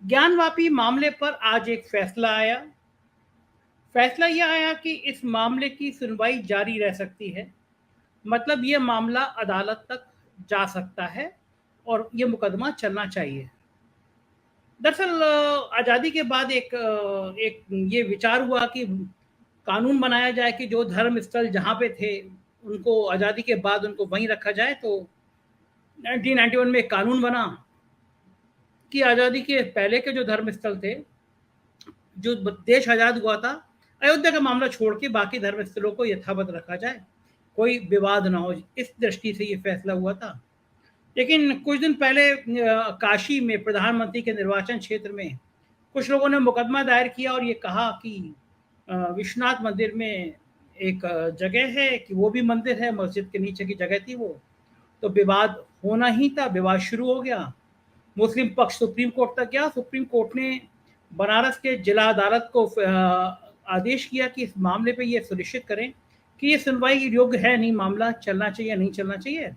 ज्ञानवापी मामले पर आज एक फैसला आया। फैसला यह आया कि इस मामले की सुनवाई जारी रह सकती है। मतलब ये मामला अदालत तक जा सकता है और ये मुकदमा चलना चाहिए। दरअसल आज़ादी के बाद एक ये विचार हुआ कि कानून बनाया जाए कि जो धर्म स्थल जहाँ पे थे, उनको आज़ादी के बाद उनको वहीं रखा जाए। तो 1991 में एक कानून बना कि आज़ादी के पहले के जो धर्म स्थल थे, जो देश आज़ाद हुआ था, अयोध्या का मामला छोड़ के बाकी धर्म स्थलों को यथावत रखा जाए, कोई विवाद ना हो। इस दृष्टि से ये फैसला हुआ था। लेकिन कुछ दिन पहले काशी में प्रधानमंत्री के निर्वाचन क्षेत्र में कुछ लोगों ने मुकदमा दायर किया और ये कहा कि विश्वनाथ मंदिर में एक जगह है कि वो भी मंदिर है, मस्जिद के नीचे की जगह थी वो। तो विवाद होना ही था, विवाद शुरू हो गया। मुस्लिम पक्ष सुप्रीम कोर्ट तक गया। सुप्रीम कोर्ट ने बनारस के जिला अदालत को आदेश किया कि इस मामले पे ये सुनिश्चित करें कि ये सुनवाई योग्य है, नहीं, मामला चलना चाहिए या नहीं चलना चाहिए।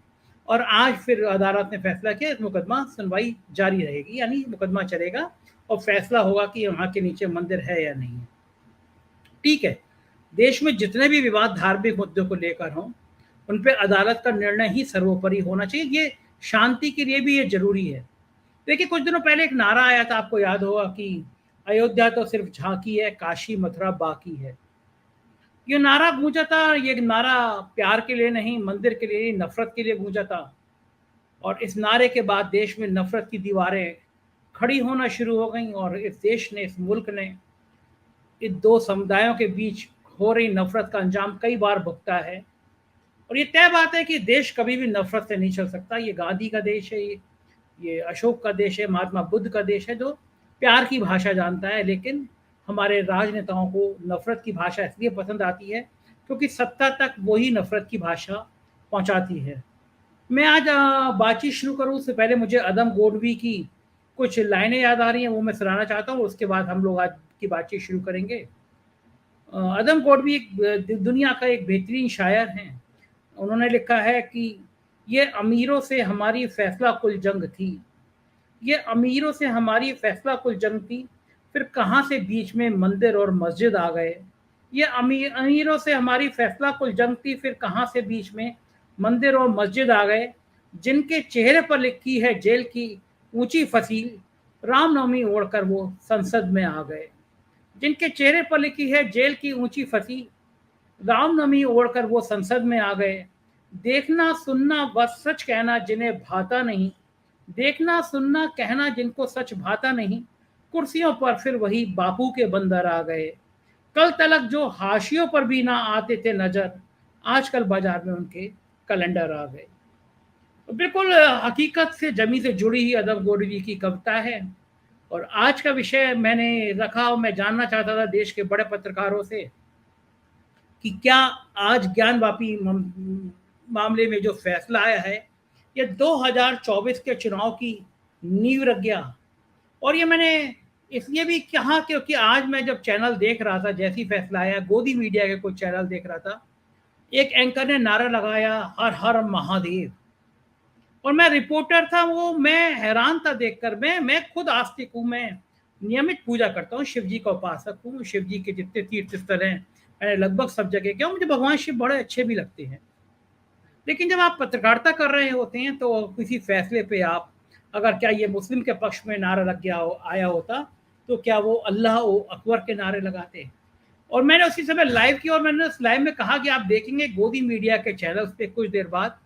और आज फिर अदालत ने फैसला किया, इस मुकदमा सुनवाई जारी रहेगी, यानी मुकदमा चलेगा और फैसला होगा कि वहाँ के नीचे मंदिर है या नहीं है। ठीक है, देश में जितने भी विवाद धार्मिक मुद्दों को लेकर हों, उन पे अदालत का निर्णय ही सर्वोपरि होना चाहिए। ये शांति के लिए भी ये ज़रूरी है। देखिए, कुछ दिनों पहले एक नारा आया था, आपको याद होगा कि अयोध्या तो सिर्फ झांकी है, काशी मथुरा बाकी है। ये नारा गूंजा था, ये नारा प्यार के लिए नहीं, मंदिर के लिए नहीं, नफरत के लिए गूंजा था। और इस नारे के बाद देश में नफरत की दीवारें खड़ी होना शुरू हो गई और इस देश ने, इस मुल्क ने इन दो समुदायों के बीच हो रही नफरत का अंजाम कई बार भुगता है। और ये तय बात है कि देश कभी भी नफरत से नहीं चल सकता। ये गांधी का देश है, ये अशोक का देश है, महात्मा बुद्ध का देश है, जो प्यार की भाषा जानता है। लेकिन हमारे राजनेताओं को नफरत की भाषा इसलिए पसंद आती है क्योंकि सत्ता तक वही नफरत की भाषा पहुंचाती है। मैं आज बातचीत शुरू करूं उससे पहले मुझे अदम गोडवी की कुछ लाइनें याद आ रही हैं, वो मैं सुनाना चाहता हूँ। उसके बाद हम लोग आज की बातचीत शुरू करेंगे। अदम गोडवी एक दुनिया का एक बेहतरीन शायर हैं। उन्होंने लिखा है कि ये अमीरों से हमारी फैसला कुल जंग थी, ये अमीरों से हमारी फैसला कुल जंग थी, फिर कहाँ से बीच में मंदिर और मस्जिद आ गए। ये अमीरों से हमारी फैसला कुल जंग थी, फिर कहाँ से बीच में मंदिर और मस्जिद आ गए। जिनके चेहरे पर लिखी है जेल की ऊंची फसील, रामनवमी ओढ़कर वो संसद में आ गए। जिनके चेहरे पर लिखी है जेल की ऊंची फसील, रामनवमी ओढ़कर वो संसद में आ गए। देखना सुनना बस सच कहना जिन्हें भाता नहीं, देखना सुनना कहना जिनको सच भाता नहीं, कुर्सियों पर फिर वही बापू के बंदर आ गए। कल तलक जो हाशियों पर भी ना आते थे नजर, आजकल बाजार में उनके कैलेंडर आ गए। तो बिल्कुल हकीकत से जमी से जुड़ी ही अदब गोडवी की कविता है। और आज का विषय मैंने रखा और मैं जानना चाहता था देश के बड़े पत्रकारों से कि क्या आज ज्ञानवापी मामले में जो फैसला आया है, ये 2024 के चुनाव की नींव रख गया। और ये मैंने इसलिए भी कहा क्योंकि आज मैं जब चैनल देख रहा था, जैसी फैसला आया, गोदी मीडिया के कुछ चैनल देख रहा था, एक एंकर ने नारा लगाया, हर हर महादेव। और मैं रिपोर्टर था, वो मैं हैरान था देखकर। मैं खुद आस्तिक हूँ, मैं नियमित पूजा करता हूँ, शिव जी का उपासक हूँ। शिव जी के जितने तीर्थ स्थल हैं मैंने लगभग सब जगह किया। मुझे भगवान शिव बड़े अच्छे भी लगते हैं। लेकिन जब आप पत्रकारिता कर रहे होते हैं तो किसी फैसले पे आप, अगर क्या ये मुस्लिम के पक्ष में नारा लग गया आया होता, तो क्या वो अल्लाह अकबर के नारे लगाते। और मैंने उसी समय लाइव किया और मैंने उस लाइव में कहा कि आप देखेंगे गोदी मीडिया के चैनल्स पे कुछ देर बाद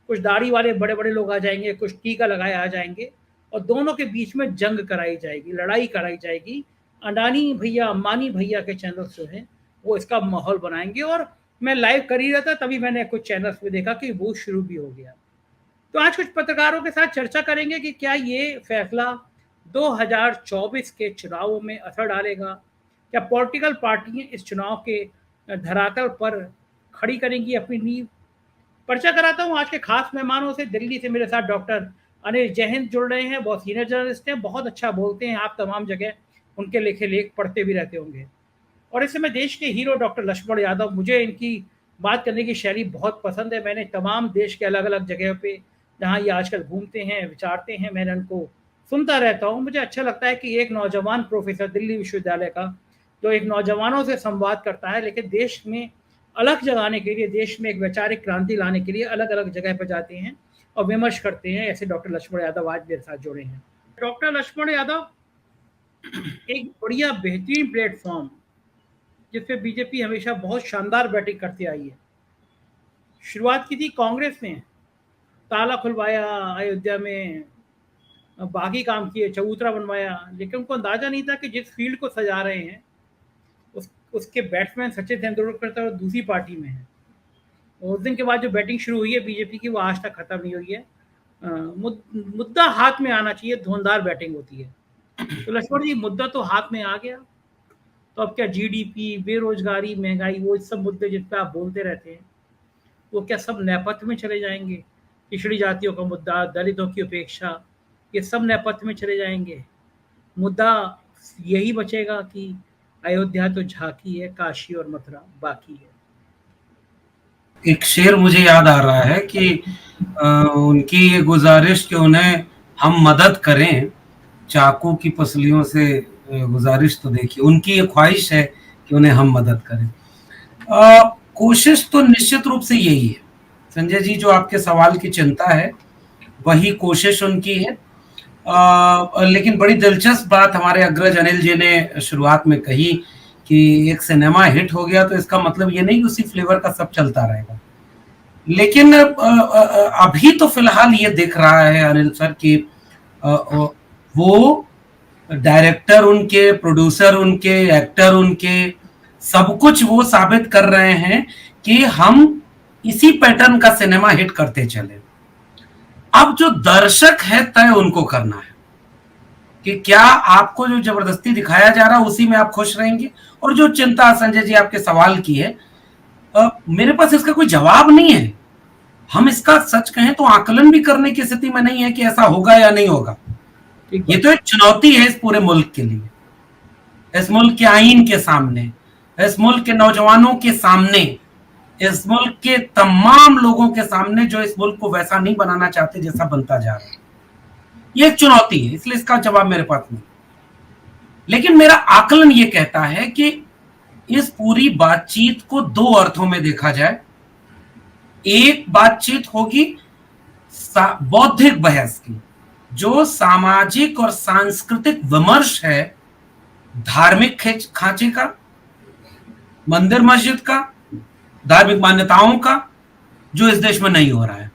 कुछ दाढ़ी वाले बड़े बड़े लोग आ जाएंगे, कुछ टीका लगाए आ जाएंगे और दोनों के बीच में जंग कराई जाएगी, लड़ाई कराई जाएगी। अडानी भैया, अंबानी भैया के चैनल्स जो हैं वो इसका माहौल बनाएंगे। और मैं लाइव कर ही रहा था, तभी मैंने कुछ चैनल्स में देखा कि वो शुरू भी हो गया। तो आज कुछ पत्रकारों के साथ चर्चा करेंगे कि क्या ये फैसला 2024 के चुनावों में असर डालेगा, क्या पॉलिटिकल पार्टियां इस चुनाव के धरातल पर खड़ी करेंगी अपनी नींव। परिचय कराता हूँ आज के खास मेहमानों से। दिल्ली से मेरे साथ डॉक्टर अनिल जैन जुड़ रहे हैं, बहुत सीनियर जर्नलिस्ट हैं, बहुत अच्छा बोलते हैं, आप तमाम जगह उनके लिखे लेख पढ़ते भी रहते होंगे। और इस समय देश के हीरो डॉक्टर लक्ष्मण यादव, मुझे इनकी बात करने की शैली बहुत पसंद है। मैंने तमाम देश के अलग अलग जगह पे जहाँ ये आजकल घूमते हैं, विचारते हैं, मैंने उनको सुनता रहता हूँ। मुझे अच्छा लगता है कि एक नौजवान प्रोफेसर दिल्ली विश्वविद्यालय का, जो एक नौजवानों से संवाद करता है, लेकिन देश में अलग जगाने के लिए, देश में एक वैचारिक क्रांति लाने के लिए अलग-अलग जगह पे जाते हैं और विमर्श करते हैं। ऐसे डॉक्टर लक्ष्मण यादव आज मेरे साथ जुड़े हैं। डॉक्टर लक्ष्मण यादव, एक बढ़िया बेहतरीन प्लेटफ़ॉर्म जिस पे बीजेपी हमेशा बहुत शानदार बैटिंग करती आई है। शुरुआत की थी कांग्रेस ने, ताला खुलवाया अयोध्या में, बाकी काम किए, चबूतरा बनवाया, लेकिन उनको अंदाज़ा नहीं था कि जिस फील्ड को सजा रहे हैं, उसके बैट्समैन सचिन तेंदुलकर तो दूसरी पार्टी में है। उस दिन के बाद जो बैटिंग शुरू हुई है बीजेपी की, वो आज तक खत्म नहीं हुई है। मुद्दा हाथ में आना चाहिए, धुंधार बैटिंग होती है। तो लक्ष्मण जी, मुद्दा तो हाथ में आ गया, तो अब क्या जीडीपी, बेरोजगारी, महंगाई, वो सब मुद्दे जिस पे आप बोलते रहते हैं, वो क्या सब नेपथ्य में चले जाएंगे? पिछड़ी जातियों का मुद्दा, दलितों की उपेक्षा, ये सब नेपथ्य में चले जाएंगे। मुद्दा यही बचेगा कि अयोध्या तो झांकी है, काशी और मथुरा बाकी है। एक शेर मुझे याद आ रहा है कि उनकी ये गुजारिश कि उन्हें हम मदद करें, चाकू की पसलियों से गुजारिश तो देखिए, उनकी ये ख्वाहिश है कि उन्हें हम मदद करें। कोशिश तो निश्चित रूप से यही है संजय जी, जो आपके सवाल की चिंता है वही कोशिश उनकी है। लेकिन बड़ी दिलचस्प बात हमारे अग्रज अनिल जी ने शुरुआत में कही कि एक सिनेमा हिट हो गया तो इसका मतलब ये नहीं कि उसी फ्लेवर का सब चलता रहेगा। लेकिन अभी तो फिलहाल ये दिख रहा है अनिल सर कि वो डायरेक्टर उनके, प्रोड्यूसर उनके, एक्टर उनके, सब कुछ वो साबित कर रहे हैं कि हम इसी पैटर्न का सिनेमा हिट करते चले। अब जो दर्शक है तय उनको करना है कि क्या आपको जो जबरदस्ती दिखाया जा रहा है उसी में आप खुश रहेंगे। और जो चिंता संजय जी आपके सवाल की है, मेरे पास इसका कोई जवाब नहीं है। हम इसका सच कहें तो आकलन भी करने की स्थिति में नहीं है कि ऐसा होगा या नहीं होगा। ये तो एक चुनौती है इस पूरे मुल्क के लिए, इस मुल्क के आईन के सामने, इस मुल्क के नौजवानों के सामने, इस मुल्क के तमाम लोगों के सामने जो इस मुल्क को वैसा नहीं बनाना चाहते जैसा बनता जा रहा है। ये एक चुनौती है, इसलिए इसका जवाब मेरे पास नहीं। लेकिन मेरा आकलन ये कहता है कि इस पूरी बातचीत को दो अर्थों में देखा जाए। एक बातचीत होगी बौद्धिक बहस की, जो सामाजिक और सांस्कृतिक विमर्श है धार्मिक खांचे का, मंदिर मस्जिद का, धार्मिक मान्यताओं का, जो इस देश में नहीं हो रहा है।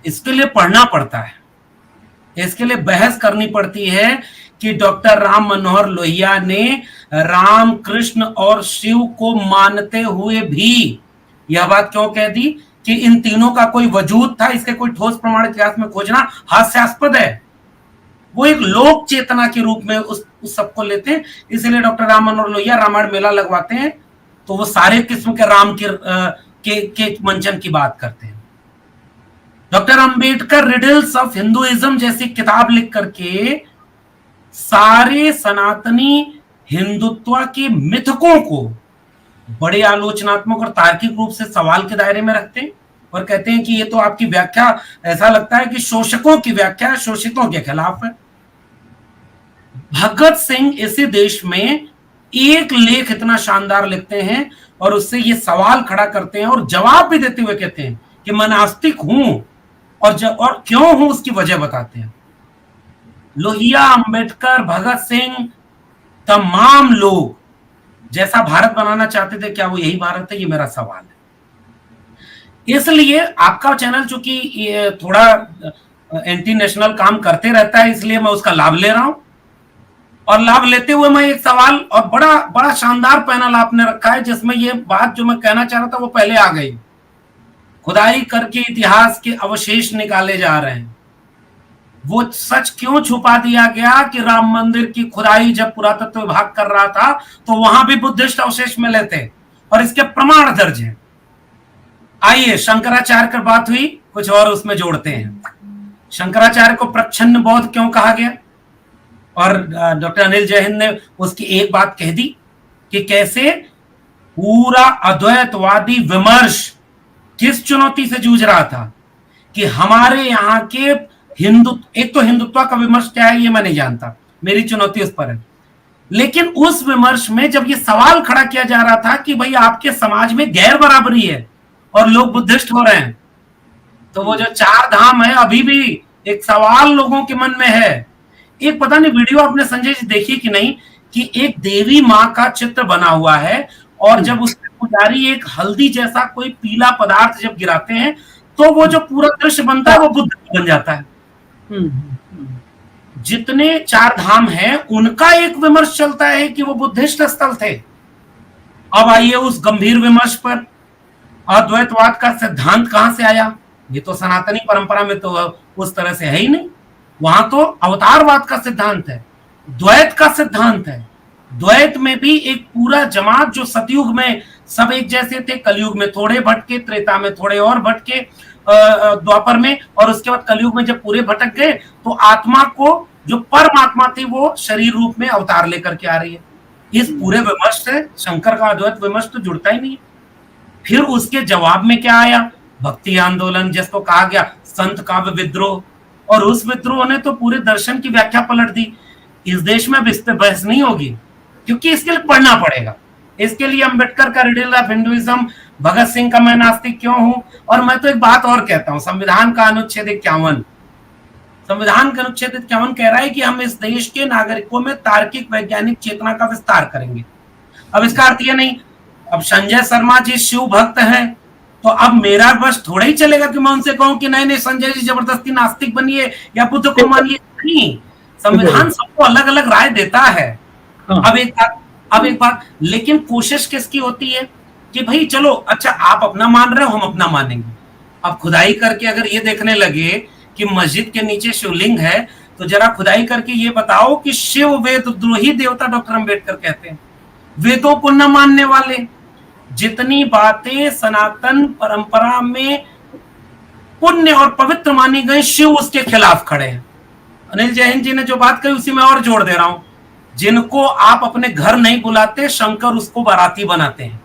इसके लिए पढ़ना पड़ता है, इसके लिए बहस करनी पड़ती है कि डॉक्टर राम मनोहर लोहिया ने राम, कृष्ण और शिव को मानते हुए भी यह बात क्यों कह दी कि इन तीनों का कोई वजूद था, इसके कोई ठोस प्रमाण इतिहास में खोजना हास्यास्पद है। वो एक लोक चेतना के रूप में उस सबको लेते हैं। इसलिए डॉक्टर राम मनोहर लोहिया रामायण मेला लगवाते हैं तो वो सारे किस्म के राम के मंचन की बात करते हैं। Doctor Ambedkar riddles of Hinduism जैसी किताब लिख करके सारे सनातनी हिंदुत्व के मिथकों को बड़े आलोचनात्मक और तार्किक रूप से सवाल के दायरे में रखते हैं और कहते हैं कि ये तो आपकी व्याख्या, ऐसा लगता है कि शोषकों की व्याख्या शोषितों के खिलाफ है। भगत सिंह इसी देश में एक लेख इतना शानदार लिखते हैं और उससे ये सवाल खड़ा करते हैं और जवाब भी देते हुए कहते हैं कि मैं नास्तिक हूं और क्यों हूं उसकी वजह बताते हैं। लोहिया, अंबेडकर, भगत सिंह, तमाम लोग जैसा भारत बनाना चाहते थे, क्या वो यही भारत है? ये मेरा सवाल है। इसलिए आपका चैनल चूंकि ये थोड़ा एंटी नेशनल काम करते रहता है, इसलिए मैं उसका लाभ ले रहा हूं। और लाभ लेते हुए मैं एक सवाल, और बड़ा बड़ा शानदार पैनल आपने रखा है जिसमें ये बात जो मैं कहना चाह रहा था वो पहले आ गई। खुदाई करके इतिहास के अवशेष निकाले जा रहे हैं। वो सच क्यों छुपा दिया गया कि राम मंदिर की खुदाई जब पुरातत्व विभाग कर रहा था तो वहां भी बुद्धिस्ट अवशेष मिले थे और इसके प्रमाण दर्ज हैं। आइए, शंकराचार्य की बात हुई, कुछ और उसमें जोड़ते हैं। शंकराचार्य को प्रच्छन्न बौद्ध क्यों कहा गया? और डॉक्टर अनिल जैन ने उसकी एक बात कह दी कि कैसे पूरा अद्वैतवादी विमर्श किस चुनौती से जूझ रहा था कि हमारे यहाँ के एक तो हिंदुत्व का विमर्श क्या है ये मैं नहीं जानता, मेरी चुनौती उस पर है। लेकिन उस विमर्श में जब ये सवाल खड़ा किया जा रहा था कि भाई आपके समाज में गैर बराबरी है और लोग बुद्धिस्ट हो रहे हैं, तो वो जो 4 धाम है अभी भी एक सवाल लोगों के मन में है। एक पता नहीं वीडियो आपने संजय जी देखी कि नहीं, कि एक देवी माँ का चित्र बना हुआ है और जब उसके पुजारी एक हल्दी जैसा कोई पीला पदार्थ जब गिराते हैं तो वो जो पूरा दृश्य बनता है वो बुद्ध बन जाता है। जितने 4 धाम हैं उनका एक विमर्श चलता है कि वो बुद्धिस्ट स्थल थे। अब आइए उस गंभीर विमर्श पर, अद्वैतवाद का सिद्धांत कहां से आया? ये तो सनातनी परंपरा में तो उस तरह से है ही नहीं। वहां तो अवतारवाद का सिद्धांत है, द्वैत का सिद्धांत है। द्वैत में भी एक पूरा जमात जो सतयुग में सब एक जैसे थे, कलयुग में थोड़े भटके, त्रेता में थोड़े और भटके, द्वापर में, और उसके बाद कलयुग में जब पूरे भटक गए तो आत्मा को, जो परमात्मा थी, वो शरीर रूप में अवतार लेकर के आ रही है। इस पूरे विमर्श से शंकर का अद्वैत विमर्श तो जुड़ता ही नहीं। फिर उसके जवाब में क्या आया? भक्ति आंदोलन, जिसको कहा गया संत काव्य विद्रोह, और उस विद्रोह ने तो पूरे दर्शन की व्याख्या पलट दी। इस देश में बहस नहीं होगी क्योंकि इसके लिए पढ़ना पड़ेगा। इसके लिए अम्बेडकर का riddle of Hinduism, Bhagat Singh का मैं नास्तिक क्यों हूं, और मैं तो एक बात और कहता हूं, संविधान का अनुच्छेद 51 कह रहा है कि हम इस देश के नागरिकों में तार्किक वैज्ञानिक चेतना का विस्तार करेंगे। अब इसका अर्थ यह नहीं, अब संजय शर्मा जी शिव भक्त हैं तो अब मेरा बस थोड़ा ही चलेगा कि मैं उनसे कहूं कि नहीं नहीं संजय जी जबरदस्ती नास्तिक बनिए या बुद्ध को मानिए। नहीं, संविधान सबको अलग अलग राय देता है। अब एक बात, लेकिन कोशिश किसकी होती है कि भाई चलो अच्छा आप अपना मान रहे हो, हम अपना मानेंगे। अब खुदाई करके अगर ये देखने लगे कि मस्जिद के नीचे शिवलिंग है तो जरा खुदाई करके ये बताओ कि शिव वेद द्रोही देवता डॉक्टर अंबेडकर कहते हैं, वेदों को न मानने वाले। जितनी बातें सनातन परंपरा में पुण्य और पवित्र मानी गई, शिव उसके खिलाफ खड़े हैं। अनिल जैन जी ने जो बात कही उसी में और जोड़ दे रहा हूं, जिनको आप अपने घर नहीं बुलाते, शंकर उसको बाराती बनाते हैं,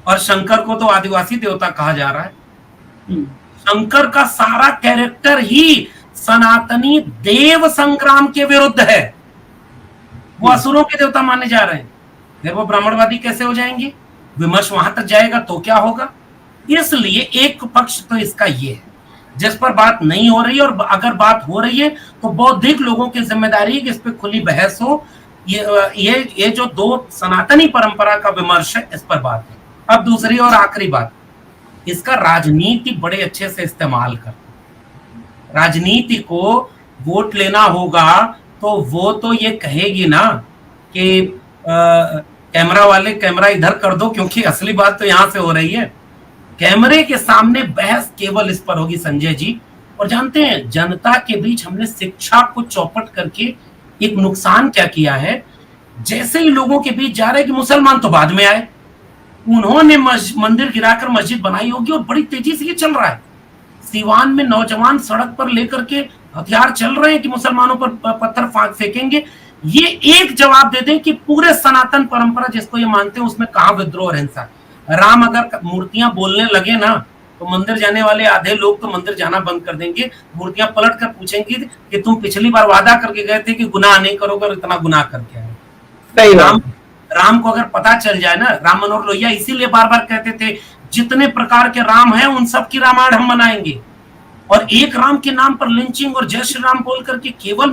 और शंकर को तो आदिवासी देवता कहा जा रहा है। शंकर का सारा कैरेक्टर ही सनातनी देव संग्राम के विरुद्ध है। वो असुरों के देवता माने जा रहे हैं, फिर वो ब्राह्मणवादी कैसे हो जाएंगे? विमर्श वहां तक जाएगा तो क्या होगा? इसलिए एक पक्ष तो इसका ये है जिस पर बात नहीं हो रही है, और अगर बात हो रही है तो बौद्धिक लोगों की जिम्मेदारी है कि इस पर खुली बहस हो। ये जो 2 सनातनी परंपरा का विमर्श है, इस पर बात है। अब दूसरी और आखिरी बात, इसका राजनीति बड़े अच्छे से इस्तेमाल कर, राजनीति को वोट लेना होगा तो वो तो ये कहेगी ना कि कैमरा वाले कैमरा इधर कर दो, क्योंकि असली बात तो यहां से हो रही है। कैमरे के सामने बहस केवल इस पर होगी संजय जी। और जानते हैं जनता के बीच हमने शिक्षा को चौपट करके एक नुकसान क्या किया है, जैसे ही लोगों के बीच जा रहे कि मुसलमान तो बाद में आए, उन्होंने मंदिर गिराकर मस्जिद बनाई होगी, और बड़ी तेजी से ये चल रहा है। सीवान में नौजवान सड़क पर लेकर के हथियार चल रहे हैं कि मुसलमानों पर पत्थर फेंकेंगे। ये एक जवाब दे दें कि पूरे सनातन परंपरा जिसको ये मानते हैं उसमें कहां विद्रोह और हिंसा। राम अगर मूर्तियां बोलने लगे ना तो मंदिर जाने वाले आधे लोग तो मंदिर जाना बंद कर देंगे। मूर्तियां पलट कर पूछेंगी कि तुम पिछली बार वादा करके गए थे कि गुनाह नहीं करोगे और इतना गुनाह करके आए। सही राम को अगर पता चल जाए ना, राम मनोहर लोहिया इसीलिए बार बार कहते थे जितने प्रकार के राम हैं उन सब की रामायण हम मनाएंगे। और एक राम के नाम पर लिंचिंग और जय श्री राम बोल करके केवल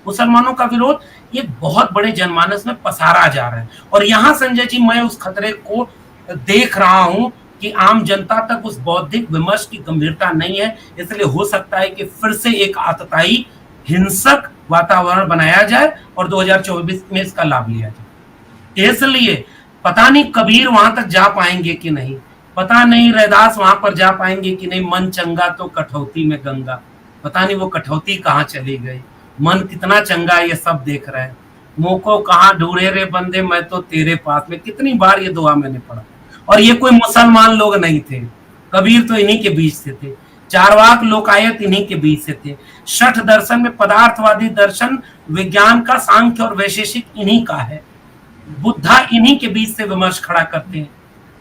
मुसलमानों का विरोध, ये बहुत बड़े जनमानस में पसारा जा रहा है। और यहाँ संजय जी मैं उस खतरे को देख रहा हूं कि आम जनता तक उस बौद्धिक विमर्श की गंभीरता नहीं है। इसलिए हो सकता है कि फिर से एक आतताई हिंसक वातावरण बनाया जाए और 2024 में इसका लाभ लिया जाए। इसलिए पता नहीं कबीर वहां तक जा पाएंगे कि नहीं, पता नहीं रैदास वहां पर जा पाएंगे कि नहीं। मन चंगा तो कठौती में गंगा, पता नहीं वो कठौती कहाँ चली गई। मन कितना चंगा ये सब देख रहे हैं। मुंह को कहाँ ढूंढे रे बंदे, मैं तो तेरे पास में। कितनी बार ये दुआ मैंने पढ़ा। और ये कोई मुसलमान लोग नहीं थे, कबीर तो इन्हीं के बीच से थे, चारवाक लोकायत इन्हीं के बीच से थे। छठ दर्शन में पदार्थवादी दर्शन विज्ञान का सांख्य और वैशेषिक इन्हीं का है। बुद्धा इन्हीं के बीच से विमर्श खड़ा करते हैं।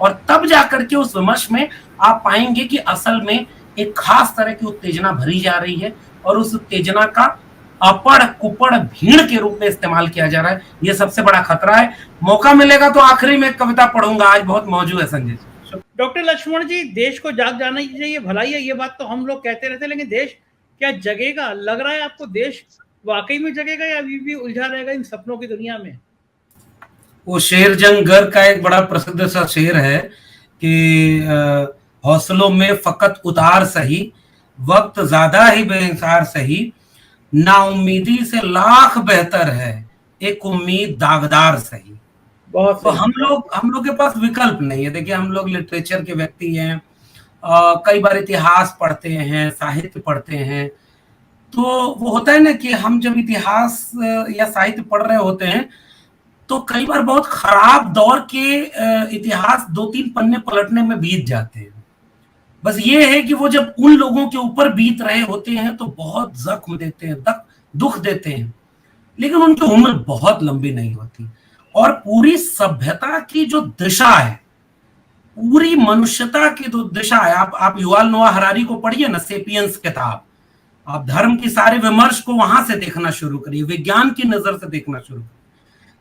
और तब जाकर के उस विमर्श में आप पाएंगे कि असल में एक खास तरह की उत्तेजना भरी जा रही है और उस उत्तेजना का अपड़ कुपड़ भीड़ के रूप में इस्तेमाल किया जा रहा है। ये सबसे बड़ा खतरा है। मौका मिलेगा तो आखिरी में एक कविता पढ़ूंगा, आज बहुत मौजूद है संजय जी। डॉक्टर लक्ष्मण जी, देश को जाग जाना ही चाहिए, भलाई है, ये बात तो हम लोग कहते रहते हैं, लेकिन देश क्या जगेगा? लग रहा है आपको देश वाकई में जगेगा या अभी भी उलझा रहेगा इन सपनों की दुनिया में? वो शेर जंग गर का एक बड़ा प्रसिद्ध सा शेर है कि हौसलों में फकत उतार सही, वक्त ज्यादा ही बेहिसार सही, नाउम्मीदी से लाख बेहतर है, एक उम्मीद दागदार सही। बहुत तो सही। हम लोग के पास विकल्प नहीं है। देखिए, हम लोग लिटरेचर के व्यक्ति हैं, कई बार इतिहास पढ़ते हैं, साहित्य पढ़ते हैं, तो वो होता है ना कि हम जब इतिहास या साहित्य पढ़ रहे होते हैं तो कई बार बहुत खराब दौर के इतिहास 2-3 पन्ने पलटने में बीत जाते हैं। बस ये है कि वो जब उन लोगों के ऊपर बीत रहे होते हैं तो बहुत जख्म देते हैं, दुख देते हैं, लेकिन उनकी उम्र बहुत लंबी नहीं होती। और पूरी सभ्यता की जो दिशा है, पूरी मनुष्यता की जो दिशा है, आप युval नोआ हरारी को पढ़िए ना, सेपियंस किताब, आप धर्म की सारे विमर्श को वहां से देखना शुरू करिए, विज्ञान की नजर से देखना शुरू करिए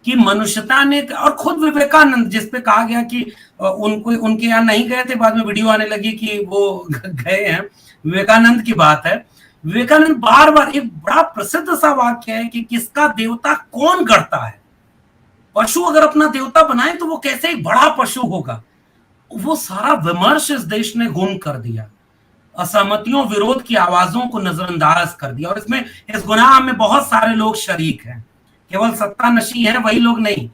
कि मनुष्यता ने, और खुद विवेकानंद जिसपे कहा गया कि उनको उनके यहाँ नहीं गए थे, बाद में वीडियो आने लगी कि वो गए हैं, विवेकानंद की बात है। विवेकानंद बार बार, एक बड़ा प्रसिद्ध सा वाक्य है कि किसका देवता कौन गढ़ता है। पशु अगर अपना देवता बनाए तो वो कैसे एक बड़ा पशु होगा। वो सारा विमर्श इस देश ने गुम कर दिया, असहमतियों विरोध की आवाजों को नजरअंदाज कर दिया, और इसमें इस गुनाह में बहुत सारे लोग शरीक हैं, केवल सत्ता नशी है वही लोग नहीं।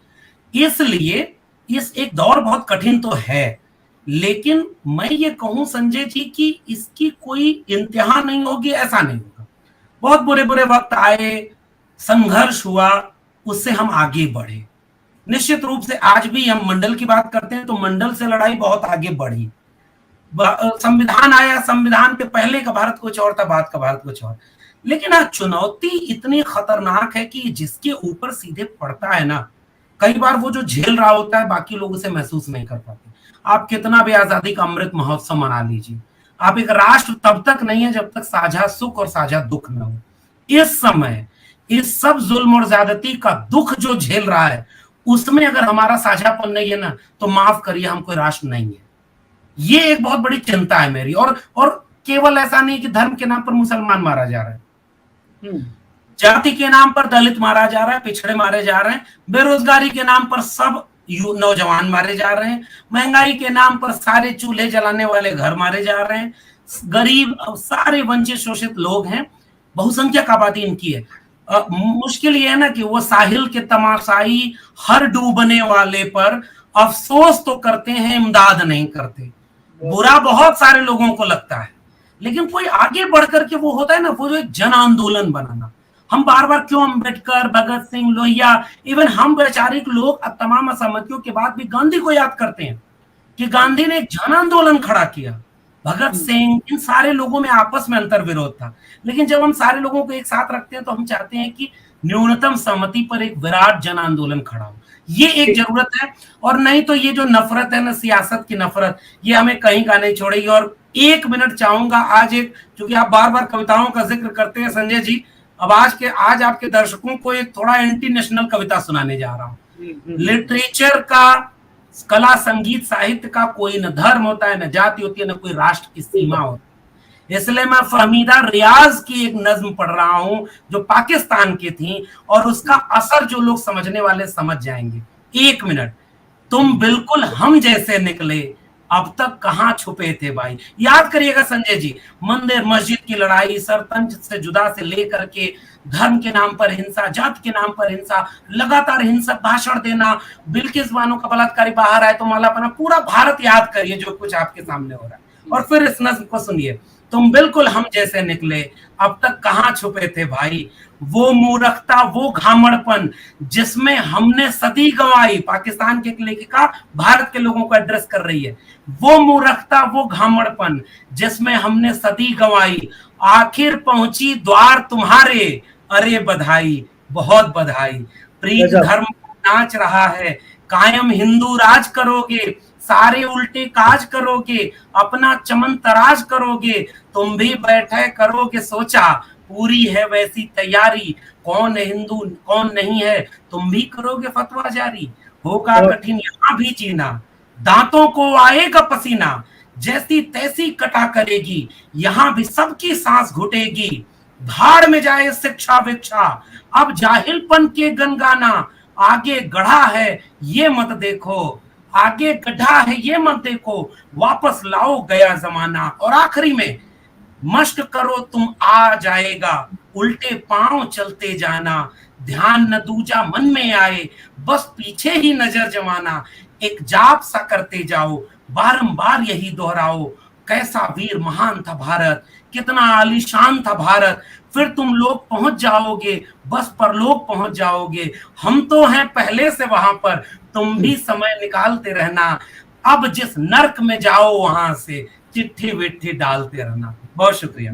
इसलिए इस एक दौर बहुत कठिन तो है, लेकिन मैं ये कहूं संजय जी कि इसकी कोई इंतहा नहीं होगी, ऐसा नहीं होगा। बहुत बुरे बुरे वक्त आए, संघर्ष हुआ, उससे हम आगे बढ़े। निश्चित रूप से आज भी हम मंडल की बात करते हैं तो मंडल से लड़ाई बहुत आगे बढ़ी। संविधान आया, संविधान के पहले का भारत कुछ और था, बाद का भारत कुछ और। लेकिन आज चुनौती इतनी खतरनाक है कि जिसके ऊपर सीधे पड़ता है ना, कई बार वो जो झेल रहा होता है बाकी लोग उसे महसूस नहीं कर पाते। आप कितना भी आजादी का अमृत महोत्सव मना लीजिए, आप एक राष्ट्र तब तक नहीं है जब तक साझा सुख और साझा दुख न हो। इस समय इस सब जुल्म और ज्यादती का दुख जो झेल रहा है, उसमें अगर हमारा साझापन नहीं है ना, तो माफ करिए, हम कोई राष्ट्र नहीं है। ये एक बहुत बड़ी चिंता है मेरी। और केवल ऐसा नहीं कि धर्म के नाम पर मुसलमान मारा जा रहा है, जाति के नाम पर दलित मारा जा रहा है, पिछड़े मारे जा रहे हैं, बेरोजगारी के नाम पर सब नौजवान मारे जा रहे हैं, महंगाई के नाम पर सारे चूल्हे जलाने वाले घर मारे जा रहे हैं, गरीब सारे वंचित शोषित लोग हैं, बहुसंख्यक आबादी इनकी है। मुश्किल ये है ना कि वो साहिल के तमाशाई हर डूबने वाले पर अफसोस तो करते हैं, इमदाद नहीं करते। बुरा बहुत सारे लोगों को लगता है, लेकिन कोई आगे बढ़ करके वो होता है ना, वो जो एक जन आंदोलन बनाना। हम बार बार क्यों अम्बेडकर, भगत सिंह, लोहिया, इवन हम वैचारिक लोग तमाम असहमतियों के बाद भी गांधी को याद करते हैं कि गांधी ने एक जन आंदोलन खड़ा किया। भगत सिंह, इन सारे लोगों में आपस में अंतर विरोध था, लेकिन जब हम सारे लोगों को एक साथ रखते हैं तो हम चाहते हैं कि न्यूनतम सहमति पर एक विराट जन आंदोलन खड़ा हो। ये एक जरूरत है, और नहीं तो ये जो नफरत है ना, सियासत की नफरत, ये हमें कहीं का नहीं छोड़ेगी। और 1 मिनट चाहूंगा आज, एक, क्योंकि आप बार बार कविताओं का जिक्र करते हैं संजय जी, अब आज आपके दर्शकों को एक थोड़ा एंटी नेशनल कविता सुनाने जा रहा हूँ। लिटरेचर का, कला, संगीत, साहित्य का कोई न धर्म होता है, न जाति होती है, न कोई राष्ट्र की सीमा होती है। इसलिए मैं फहमीदा रियाज की एक नज्म पढ़ रहा हूं जो पाकिस्तान की थी, और उसका असर जो लोग समझने वाले समझ जाएंगे। 1 मिनट। तुम बिल्कुल हम जैसे निकले, अब तक कहां छुपे थे भाई। याद करिएगा संजय जी, मंदिर मस्जिद की लड़ाई, सरपंच से जुदा से लेकर के धर्म के नाम पर हिंसा, जात के नाम पर हिंसा, लगातार हिंसक भाषण देना, बिल्किस बानो का बलात्कारी बाहर आए तो माला पहना, पूरा भारत याद करिए जो कुछ आपके सामने हो रहा है। और फिर इस नज्म को सुनिए। तुम बिल्कुल हम जैसे निकले, अब तक कहां छुपे थे भाई। वो मूर्खता, वो घामड़पन जिसमें हमने सदी गंवाई। पाकिस्तान की एक लेखिका भारत के लोगों को एड्रेस कर रही है। वो मूर्खता, वो घामड़पन जिसमें हमने सदी गंवाई, आखिर पहुंची द्वार तुम्हारे, अरे बधाई, बहुत बधाई। प्रीत धर्म नाच रहा है, कायम हिंदू राज करोगे, सारे उल्टे काज करोगे, अपना चमन तराज करोगे, तुम भी बैठे करोगे सोचा, पूरी है वैसी तैयारी, कौन है हिंदू कौन नहीं है, तुम भी करोगे फतवा जारी, होगा कठिन यहाँ भी जीना, दांतों को आएगा पसीना, जैसी तैसी कटा करेगी, यहाँ भी सबकी सांस घुटेगी, भाड़ में जाए शिक्षा विक्षा, अब जाहिलपन के गनगाना, आगे गढ़ा है ये मत देखो, आगे गढ़ा है ये मत देखो, वापस लाओ गया जमाना। और आखिरी में, मश्क करो तुम आ जाएगा, उल्टे पांव चलते जाना, ध्यान न दूजा मन में आए, बस पीछे ही नजर जमाना, एक जाप सा करते जाओ, बारंबार यही दोहराओ, कैसा वीर महान था भारत, कितना आलीशान था भारत, फिर तुम लोग पहुंच जाओगे, बस परलोक पहुंच जाओगे, हम तो हैं पहले से वहां पर, तुम भी समय निकालते रहना, अब जिस नर्क में जाओ वहां से चिट्ठी विट्ठी डालते रहना। बहुत शुक्रिया।